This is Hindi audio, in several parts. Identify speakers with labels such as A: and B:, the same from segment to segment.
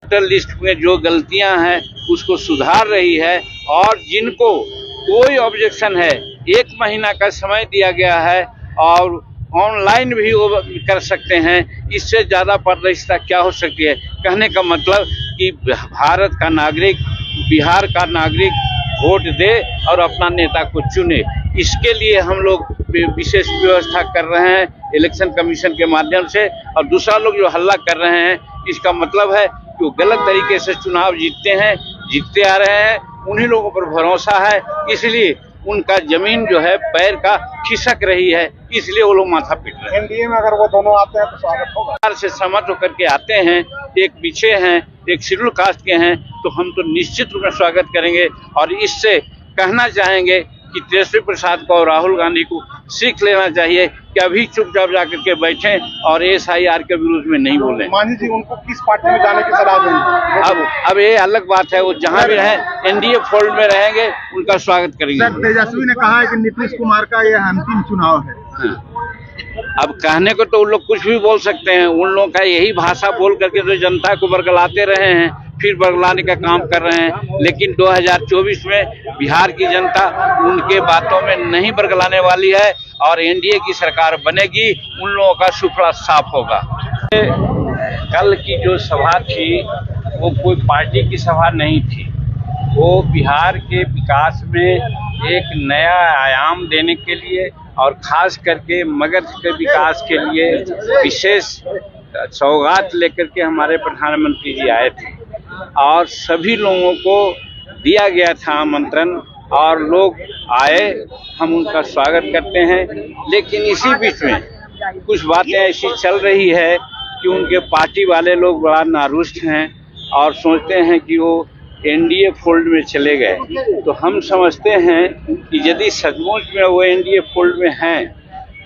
A: वोटर लिस्ट में जो गलतियां हैं उसको सुधार रही है और जिनको कोई ऑब्जेक्शन है 1 महीना का समय दिया गया है और ऑनलाइन भी वो कर सकते हैं। इससे ज़्यादा पारदर्शिता क्या हो सकती है। कहने का मतलब कि भारत का नागरिक, बिहार का नागरिक वोट दे और अपना नेता को चुने। इसके लिए हम लोग विशेष व्यवस्था कर रहे हैं इलेक्शन कमीशन के माध्यम से। और दूसरा लोग जो हल्ला कर रहे हैं इसका मतलब है कि वो गलत तरीके से चुनाव जीतते आ रहे हैं। उन्हीं लोगों पर भरोसा है, इसलिए उनका जमीन जो है पैर का खिसक रही है, इसलिए वो लोग माथा पीट रहे हैं।
B: एनडीए में अगर वो दोनों आते हैं तो स्वागत होगा।
A: से सहमत होकर के आते हैं, एक पीछे हैं, एक शेड्यूल कास्ट के हैं, तो हम तो निश्चित रूप में स्वागत करेंगे। और इससे कहना चाहेंगे कि तेजस्वी प्रसाद को और राहुल गांधी को सीख लेना चाहिए कि अभी चुपचाप जाकर के बैठें और SIR के विरोध में नहीं बोलें।
B: मांझी जी उनको किस पार्टी में जाने की सलाह देंगे?
A: अब ये अलग बात है, वो जहां भी रहें NDA फोल्ड में रहेंगे, उनका स्वागत करेंगे।
B: सर, तेजस्वी ने कहा है कि नीतीश कुमार का यह अंतिम चुनाव है।
A: हाँ। अब कहने को तो उन लोग कुछ भी बोल सकते हैं। उन लोगों का यही भाषा बोल करके तो जनता को बरगलाते रहे हैं, फिर बरगलाने का काम कर रहे हैं। लेकिन 2024 में बिहार की जनता उनके बातों में नहीं बरगलाने वाली है और NDA की सरकार बनेगी। उन लोगों का सुफला साफ होगा। कल की जो सभा थी वो कोई पार्टी की सभा नहीं थी, वो बिहार के विकास में एक नया आयाम देने के लिए और खास करके मगध के विकास के लिए विशेष सौगात लेकर के हमारे प्रधानमंत्री जी आए थे और सभी लोगों को दिया गया था आमंत्रण और लोग आए। हम उनका स्वागत करते हैं। लेकिन इसी बीच में कुछ बातें ऐसी चल रही है कि उनके पार्टी वाले लोग बड़ा नारुष्ट हैं और सोचते हैं कि वो NDA फोल्ड में चले गए। तो हम समझते हैं कि यदि सचमुच में वो NDA फोल्ड में हैं,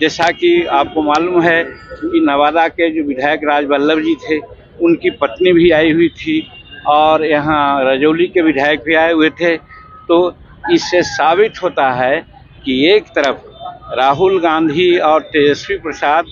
A: जैसा कि आपको मालूम है कि नवादा के जो विधायक राजवल्लभ जी थे, उनकी पत्नी भी आई हुई थी और यहाँ रजौली के विधायक भी आए हुए थे, तो इससे साबित होता है कि एक तरफ राहुल गांधी और तेजस्वी प्रसाद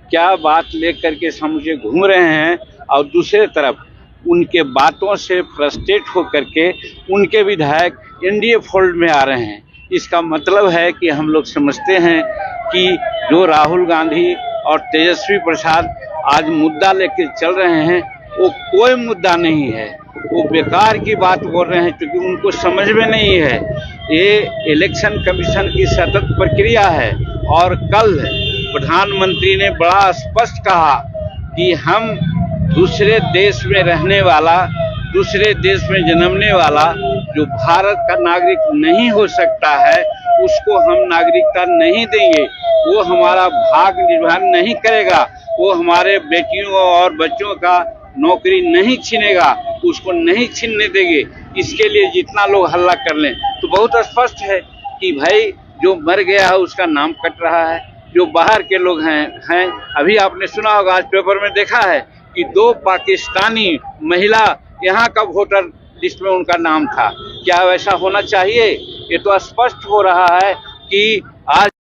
A: क्या बात लेकर के समझे घूम रहे हैं और दूसरे तरफ उनके बातों से फ्रस्ट्रेट होकर के उनके विधायक NDA फोल्ड में आ रहे हैं। इसका मतलब है कि हम लोग समझते हैं कि जो राहुल गांधी और तेजस्वी प्रसाद आज मुद्दा लेकर चल रहे हैं वो कोई मुद्दा नहीं है, वो बेकार की बात बोल रहे हैं, क्योंकि उनको समझ में नहीं है। ये इलेक्शन कमीशन की सतत प्रक्रिया है और कल प्रधानमंत्री ने बड़ा स्पष्ट कहा कि हम दूसरे देश में रहने वाला, दूसरे देश में जन्मने वाला जो भारत का नागरिक नहीं हो सकता है उसको हम नागरिकता नहीं देंगे। वो हमारा भाग निर्वहन नहीं करेगा, वो हमारे बेटियों और बच्चों का नौकरी नहीं छीनेगा, उसको नहीं छीनने देंगे। इसके लिए जितना लोग हल्ला कर लें तो बहुत स्पष्ट है कि भाई जो मर गया है उसका नाम कट रहा है। जो बाहर के लोग हैं अभी आपने सुना होगा, आज पेपर में देखा है कि 2 पाकिस्तानी महिला यहाँ का वोटर लिस्ट में उनका नाम था। क्या वैसा होना चाहिए? ये तो स्पष्ट हो रहा है कि आज